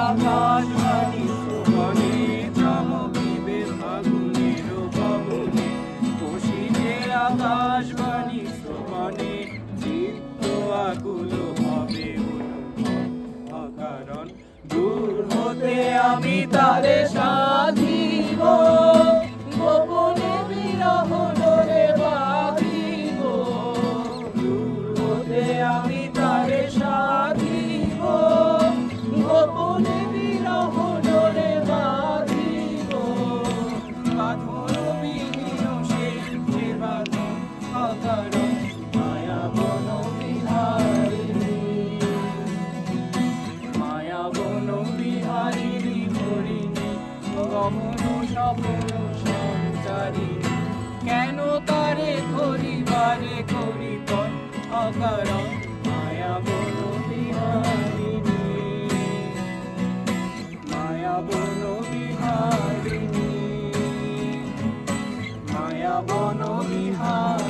আকাশবাণী শ্রবণে চমকিবে ফাগুনের পবনে, খুশিতে আকাশবাণী শ্রবণে চিত্ত আকুল হবে অনুভব অকারণ। দূর হতে আমি তারে সাধিব, গোপনে বিরহ ডোরে বাঁধিব। দূর হতে আমি তারে সাধিব, গোপনে বিরহ ডোরে বাঁধিব। বাঁধন বিহীন সে বাঁধন অকারণ, মায়া বন বিহারিণী, মায়া বন বিহারিণী হরিণী, গমন স্বপন সঞ্চারিণী। কেন তারে ধরিবারে করিপন অকারণ, মায়া বন বিহারিণী, মায়া বন বিহারিণী, মায়া বন বিহারিণী।